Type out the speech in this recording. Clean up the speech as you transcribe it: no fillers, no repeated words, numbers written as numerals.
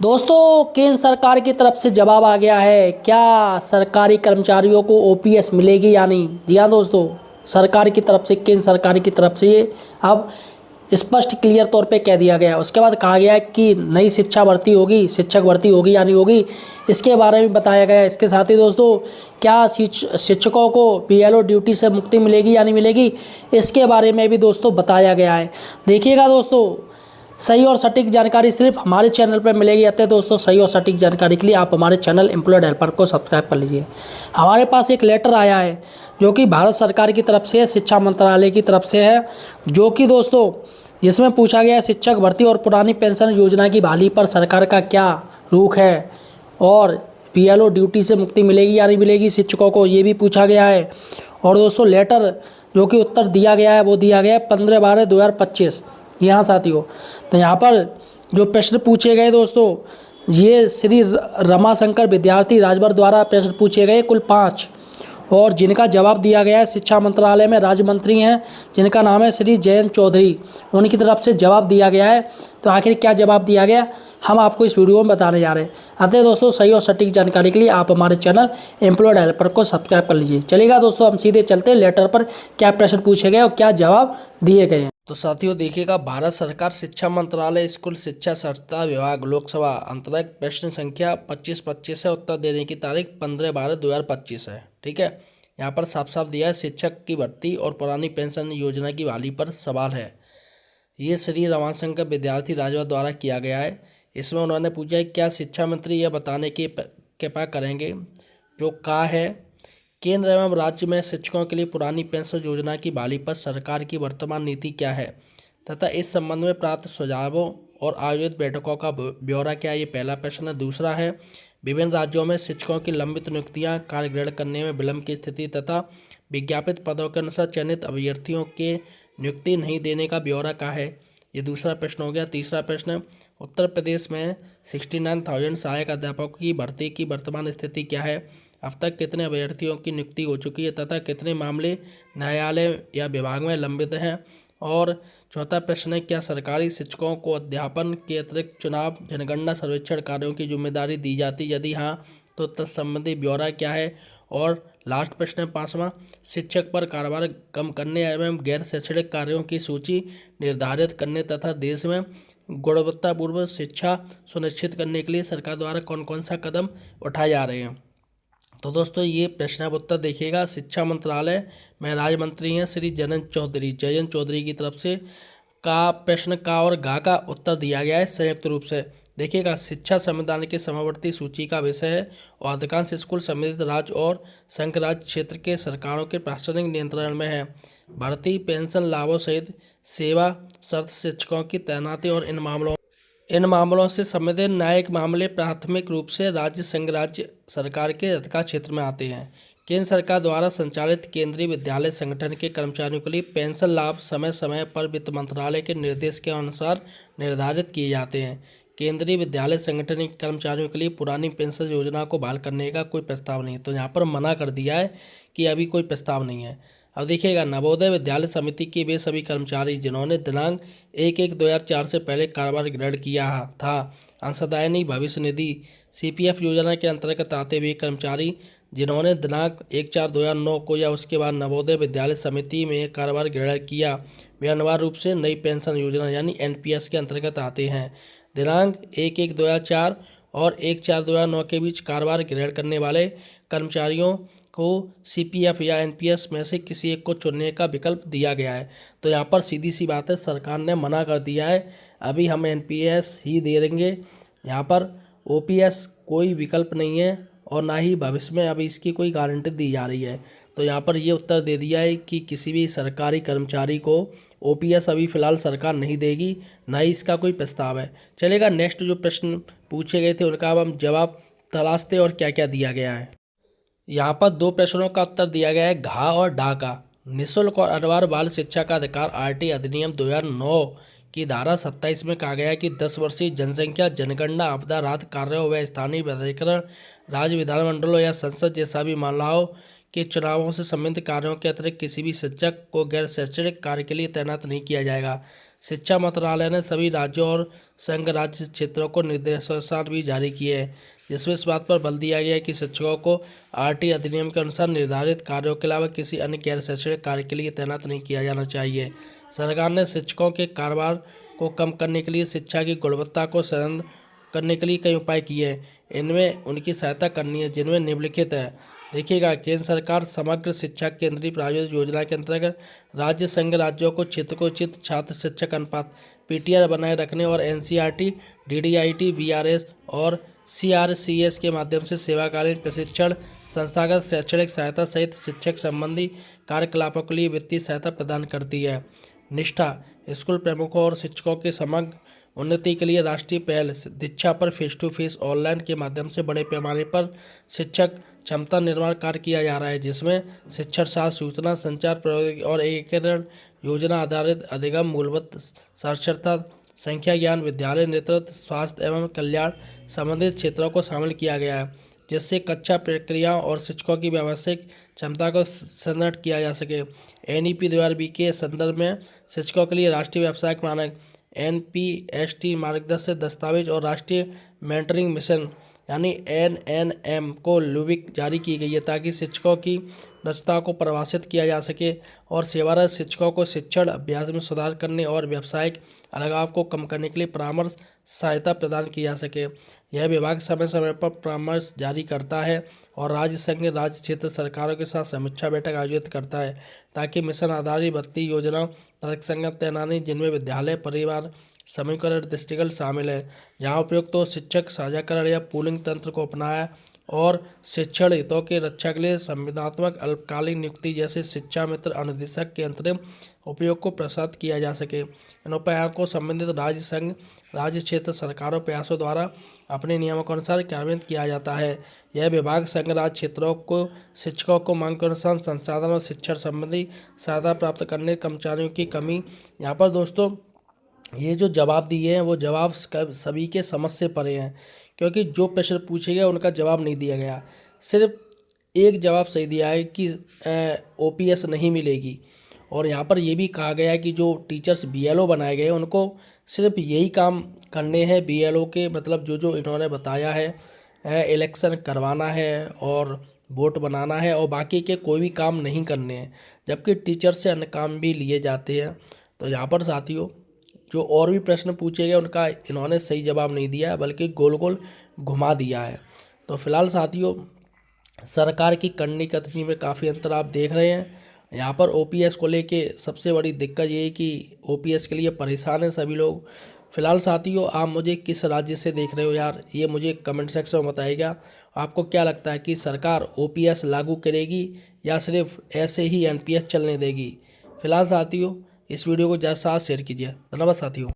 दोस्तों केंद्र सरकार की तरफ से जवाब आ गया है। क्या सरकारी कर्मचारियों को ओपीएस मिलेगी या नहीं? जी हाँ दोस्तों, सरकार की तरफ से, केंद्र सरकार की तरफ से ये अब स्पष्ट क्लियर तौर पे कह दिया गया है। उसके बाद कहा गया है कि नई शिक्षा भर्ती होगी, शिक्षक भर्ती होगी या नहीं होगी, इसके बारे में बताया गया है। इसके साथ ही दोस्तों क्या शिक्षकों को बीएलओ ड्यूटी से मुक्ति मिलेगी या नहीं मिलेगी, इसके बारे में भी दोस्तों बताया गया है। देखिएगा दोस्तों, सही और सटीक जानकारी सिर्फ हमारे चैनल पर मिलेगी। अतः दोस्तों सही और सटीक जानकारी के लिए आप हमारे चैनल एम्प्लॉयड हेल्पर को सब्सक्राइब कर लीजिए। हमारे पास एक लेटर आया है जो कि भारत सरकार की तरफ से, शिक्षा मंत्रालय की तरफ से है, जो कि दोस्तों जिसमें पूछा गया है शिक्षक भर्ती और पुरानी पेंशन योजना की बहाली पर सरकार का क्या रुख है और बीएलओ ड्यूटी से मुक्ति मिलेगी या नहीं मिलेगी शिक्षकों को, ये भी पूछा गया है। और दोस्तों लेटर जो कि उत्तर दिया गया है वो दिया गया है 15/12/2025। यहाँ साथियों, तो यहाँ पर जो प्रश्न पूछे गए दोस्तों, ये श्री रमाशंकर विद्यार्थी राजभर द्वारा प्रश्न पूछे गए कुल 5, और जिनका जवाब दिया गया है शिक्षा मंत्रालय में राज्य मंत्री हैं जिनका नाम है श्री जयंत चौधरी, उनकी तरफ से जवाब दिया गया है। तो आखिर क्या जवाब दिया गया हम आपको इस वीडियो में बताने जा रहे हैं। अतः दोस्तों सही और सटीक जानकारी के लिए आप हमारे चैनल एम्प्लॉयड हेल्पर को सब्सक्राइब कर लीजिए। चलिएगा दोस्तों, हम सीधे चलते हैं लेटर पर क्या प्रश्न पूछे गए और क्या जवाब दिए गए हैं। तो साथियों देखिएगा, भारत सरकार शिक्षा मंत्रालय स्कूल शिक्षा संस्था विभाग लोकसभा अंतर्गत प्रश्न संख्या 2525 है। उत्तर देने की तारीख 15/12/2025 है। ठीक है, यहाँ पर साफ साफ दिया है शिक्षक की भर्ती और पुरानी पेंशन योजना की बहाली पर सवाल है। ये श्री रमाशंकर विद्यार्थी राजभर द्वारा किया गया है। इसमें उन्होंने पूछा है क्या शिक्षा मंत्री यह बताने की कृपा करेंगे जो कहा है केंद्र एवं राज्य में शिक्षकों के लिए पुरानी पेंशन योजना की बहाली पर सरकार की वर्तमान नीति क्या है तथा इस संबंध में प्राप्त सुझावों और आयोजित बैठकों का ब्यौरा क्या है। ये पहला प्रश्न है। दूसरा है विभिन्न राज्यों में शिक्षकों की लंबित नियुक्तियां, कार्य ग्रहण करने में विलंब की स्थिति तथा विज्ञापित पदों के अनुसार चयनित अभ्यर्थियों के नियुक्ति नहीं देने का ब्यौरा क्या है। ये दूसरा प्रश्न हो गया। तीसरा प्रश्न, उत्तर प्रदेश में 69,000 सहायक अध्यापकों की भर्ती की वर्तमान स्थिति क्या है। अब तक कितने अभ्यर्थियों की नियुक्ति हो चुकी है तथा कितने मामले न्यायालय या विभाग में लंबित हैं। और चौथा प्रश्न है क्या सरकारी शिक्षकों को अध्यापन के अतिरिक्त चुनाव, जनगणना, सर्वेक्षण कार्यों की जिम्मेदारी दी जाती, यदि हाँ तो तत्संबंधी ब्यौरा क्या है। और लास्ट प्रश्न है पांचवा, शिक्षक पर कारोबार कम करने एवं गैर शैक्षणिक कार्यों की सूची निर्धारित करने तथा देश में गुणवत्तापूर्ण शिक्षा सुनिश्चित करने के लिए सरकार द्वारा कौन कौन सा कदम उठाए जा रहे हैं। तो दोस्तों ये प्रश्न उत्तर देखिएगा, शिक्षा मंत्रालय में राज्य मंत्री हैं श्री जयंत चौधरी की तरफ से का प्रश्न का और गा का उत्तर दिया गया है संयुक्त रूप से। देखिएगा, शिक्षा संविधान के समवर्ती सूची का विषय है और अधिकांश स्कूल सम्मिलित राज्य और संघ राज्य क्षेत्र के सरकारों के प्रशासनिक नियंत्रण में है। भर्ती, पेंशन लाभों सहित सेवा शर्त, शिक्षकों की तैनाती और इन मामलों से संबंधित न्यायिक मामले प्राथमिक रूप से राज्य, संघ राज्य सरकार के अधिकार क्षेत्र में आते हैं। केंद्र सरकार द्वारा संचालित केंद्रीय विद्यालय संगठन के कर्मचारियों के लिए पेंशन लाभ समय समय पर वित्त मंत्रालय के निर्देश के अनुसार निर्धारित किए जाते हैं। केंद्रीय विद्यालय संगठन के कर्मचारियों के लिए पुरानी पेंशन योजना को बहाल करने का कोई प्रस्ताव नहीं है। तो यहाँ पर मना कर दिया है कि अभी कोई प्रस्ताव नहीं है। अब देखिएगा, नवोदय विद्यालय समिति के वे सभी कर्मचारी जिन्होंने दिनांक 1/1/2004 से पहले कारोबार ग्रहण किया था, अंशदायिनी भविष्य निधि सीपीएफ योजना के अंतर्गत आते हुए कर्मचारी जिन्होंने दिनांक 1/4/2009 को या उसके बाद नवोदय विद्यालय समिति में कारोबार ग्रहण किया, वे अनिवार्य रूप से नई पेंशन योजना यानी एनपीएस के अंतर्गत आते हैं। दिनांक 1/1/2004 और 1/4/2009 के बीच कारोबार ग्रहण करने वाले कर्मचारियों को सीपीएफ या एनपीएस में से किसी एक को चुनने का विकल्प दिया गया है। तो यहाँ पर सीधी सी बात है, सरकार ने मना कर दिया है, अभी हम एनपीएस ही दे देंगे, यहाँ पर ओपीएस कोई विकल्प नहीं है और ना ही भविष्य में अभी इसकी कोई गारंटी दी जा रही है। तो यहाँ पर ये उत्तर दे दिया है कि किसी भी सरकारी कर्मचारी को ओपीएस अभी फ़िलहाल सरकार नहीं देगी, ना ही इसका कोई प्रस्ताव है। चलेगा, नेक्स्ट जो प्रश्न पूछे गए थे उनका अब हम जवाब तलाशते और क्या क्या दिया गया है। यहाँ पर 2 प्रश्नों का उत्तर दिया गया है घा और डा का। निःशुल्क और अनिवार्य बाल शिक्षा का अधिकार आरटी अधिनियम 2009 की धारा 27 में कहा गया है कि 10 वर्षीय जनसंख्या, जनगणना, आपदा राहत कार्यों व स्थानीय प्राधिकरण, राज्य विधानमंडलों या संसद जैसा भी मामलों के चुनावों से संबंधित कार्यों के अतिरिक्त किसी भी शिक्षक को गैर शैक्षणिक कार्य के लिए तैनात नहीं किया जाएगा। शिक्षा मंत्रालय ने सभी राज्यों और संघ राज्य क्षेत्रों को निर्देशानुसार भी जारी किए हैं, जिसमें इस बात पर बल दिया गया है कि शिक्षकों को आरटी अधिनियम के अनुसार निर्धारित कार्यों के अलावा किसी अन्य गैर शैक्षणिक कार्य के लिए तैनात नहीं किया जाना चाहिए। सरकार ने शिक्षकों के कारोबार को कम करने के लिए शिक्षा की गुणवत्ता को सघन करने के लिए कई उपाय किए हैं। इनमें उनकी सहायता करनी है, जिनमें निम्नलिखित है। देखिएगा, केंद्र सरकार समग्र शिक्षा केंद्रीय प्रायोजित योजना के अंतर्गत राज्य संघ राज्यों को क्षेत्रोचित छात्र शिक्षक अनुपात पीटीआर बनाए रखने और एनसीईआरटी, डीडीआईटी, वीआरएस और सीआरसीएस के माध्यम से सेवाकालीन प्रशिक्षण, संस्थागत शैक्षणिक सहायता सहित शिक्षक संबंधी कार्यकलापों के लिए वित्तीय सहायता प्रदान करती है। निष्ठा, स्कूल प्रमुखों और शिक्षकों के समग्र उन्नति के लिए राष्ट्रीय पहल दीक्षा पर फेस टू फेस ऑनलाइन के माध्यम से बड़े पैमाने पर शिक्षक क्षमता निर्माण कार्य किया जा रहा है, जिसमें शिक्षण शास्त्र, सूचना संचार प्रौद्योगिकी और एकीकरण योजना आधारित अधिगम, मूलभूत साक्षरता, संख्या ज्ञान, विद्यालय नेतृत्व, स्वास्थ्य एवं कल्याण संबंधित क्षेत्रों को शामिल किया गया है, जिससे कक्षा प्रक्रियाओं और शिक्षकों की व्यावसायिक क्षमता को सुदृढ़ किया जा सके। एनईपी 2020 के संदर्भ में शिक्षकों के लिए राष्ट्रीय व्यावसायिक मानक एनपीएसटी मार्गदर्शक दस्तावेज और राष्ट्रीय मेंटरिंग मिशन यानी एनएनएम को लुबिक जारी की गई है, ताकि शिक्षकों की दक्षता को परिभाषित किया जा सके और सेवारत शिक्षकों को शिक्षण अभ्यास में सुधार करने और व्यावसायिक अलगाव को कम करने के लिए परामर्श सहायता प्रदान की जा सके। यह विभाग समय समय पर परामर्श जारी करता है और राज्य संघ राज्य क्षेत्र सरकारों के साथ समीक्षा बैठक आयोजित करता है, ताकि मिशन आधारित भर्ती योजनाओं तर्कसंगत तैनाती, जिनमें विद्यालय परिवार समीकरण दृष्टिगत शामिल है, जहाँ उपयुक्त तो शिक्षक साझाकरण या पूलिंग तंत्र को अपनाया और शिक्षण हितों के रक्षा के लिए संविदात्मक अल्पकालीन नियुक्ति जैसे शिक्षा मित्र अनुदेशक के अंतरिम उपयोग को प्रोत्साहित किया जा सके। इन उपायों को संबंधित राज्य संघ राज्य क्षेत्र सरकारों प्रयासों द्वारा अपने नियमों के अनुसार कार्यान्वित किया जाता है। यह विभाग संघ राज्य क्षेत्रों को शिक्षकों को मांग के अनुसार संसाधन और शिक्षण संबंधी सहायता प्राप्त करने कर्मचारियों की कमी। यहाँ पर दोस्तों ये जो जवाब दिए हैं वो जवाब सभी के समझ से परे हैं, क्योंकि जो प्रश्न पूछे गए उनका जवाब नहीं दिया गया। सिर्फ एक जवाब सही दिया है कि ओपीएस नहीं मिलेगी, और यहाँ पर ये भी कहा गया है कि जो टीचर्स बीएलओ बनाए गए उनको सिर्फ यही काम करने हैं बीएलओ के, मतलब जो इन्होंने बताया है, इलेक्शन करवाना है और वोट बनाना है, और बाकी के कोई भी काम नहीं करने हैं, जबकि टीचर से अन्य काम भी लिए जाते हैं। तो यहाँ पर साथियों जो और भी प्रश्न पूछे गए उनका इन्होंने सही जवाब नहीं दिया है, बल्कि गोल गोल घुमा दिया है। तो फिलहाल साथियों सरकार की करनी कथनी में काफ़ी अंतर आप देख रहे हैं। यहाँ पर ओपीएस को लेके सबसे बड़ी दिक्कत ये है कि ओपीएस के लिए परेशान हैं सभी लोग। फिलहाल साथियों आप मुझे किस राज्य से देख रहे हो यार, ये मुझे कमेंट सेक्शन में बताइएगा। आपको क्या लगता है कि सरकार ओपीएस लागू करेगी या सिर्फ ऐसे ही एनपीएस चलने देगी? फिलहाल साथियों इस वीडियो को ज़्यादा से ज़्यादा शेयर कीजिए। धन्यवाद साथियों।